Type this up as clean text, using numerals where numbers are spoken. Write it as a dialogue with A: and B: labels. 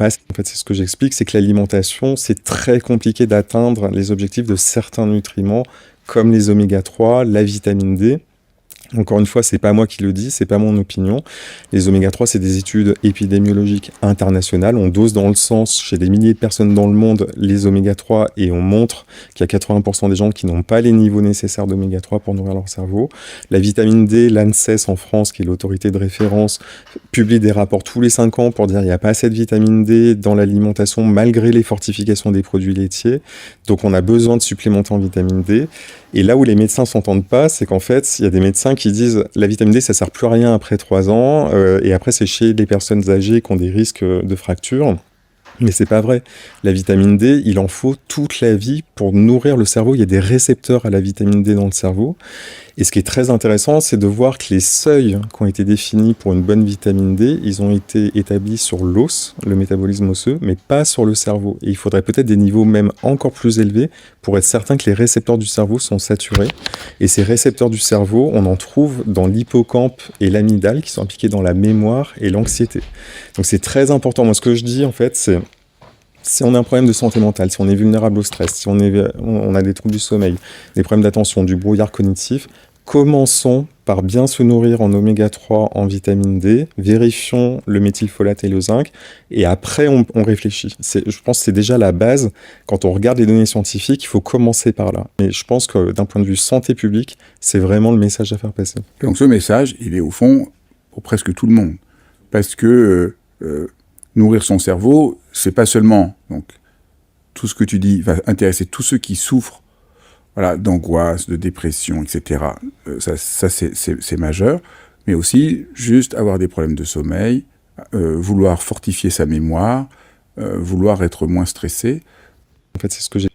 A: pas. En fait, c'est ce que j'explique, c'est que l'alimentation, c'est très compliqué d'atteindre les objectifs de certains nutriments, comme les oméga-3, la vitamine D. Encore une fois, c'est pas moi qui le dis, c'est pas mon opinion. Les oméga-3, c'est des études épidémiologiques internationales. On dose dans le sens chez des milliers de personnes dans le monde les oméga-3 et on montre qu'il y a 80% des gens qui n'ont pas les niveaux nécessaires d'oméga-3 pour nourrir leur cerveau. La vitamine D, l'ANSES en France, qui est l'autorité de référence, publie des rapports tous les 5 ans pour dire qu'il n'y a pas assez de vitamine D dans l'alimentation malgré les fortifications des produits laitiers. Donc on a besoin de supplémenter en vitamine D. Et là où les médecins s'entendent pas, c'est qu'en fait, il y a des médecins qui disent la vitamine D, ça sert plus à rien après 3 ans, et après c'est chez les personnes âgées qui ont des risques de fracture. Mais c'est pas vrai. La vitamine D, il en faut toute la vie pour nourrir le cerveau. Il y a des récepteurs à la vitamine D dans le cerveau. Et ce qui est très intéressant, c'est de voir que les seuils qui ont été définis pour une bonne vitamine D, ils ont été établis sur l'os, le métabolisme osseux, mais pas sur le cerveau. Et il faudrait peut-être des niveaux même encore plus élevés pour être certain que les récepteurs du cerveau sont saturés. Et ces récepteurs du cerveau, on en trouve dans l'hippocampe et l'amygdale qui sont impliqués dans la mémoire et l'anxiété. Donc c'est très important. Moi, ce que je dis, en fait, c'est si on a un problème de santé mentale, si on est vulnérable au stress, si on a des troubles du sommeil, des problèmes d'attention, du brouillard cognitif, commençons par bien se nourrir en oméga-3, en vitamine D, vérifions le méthylfolate et le zinc, et après on réfléchit. Je pense que c'est déjà la base. Quand on regarde les données scientifiques, il faut commencer par là. Mais je pense que d'un point de vue santé publique, c'est vraiment le message à faire passer.
B: Donc ce message, il est au fond pour presque tout le monde. Parce que nourrir son cerveau, c'est pas seulement, donc, tout ce que tu dis va intéresser tous ceux qui souffrent, voilà, d'angoisse, de dépression, etc. Ça c'est majeur, mais aussi juste avoir des problèmes de sommeil, vouloir fortifier sa mémoire, vouloir être moins stressé.
A: En fait, c'est ce que j'ai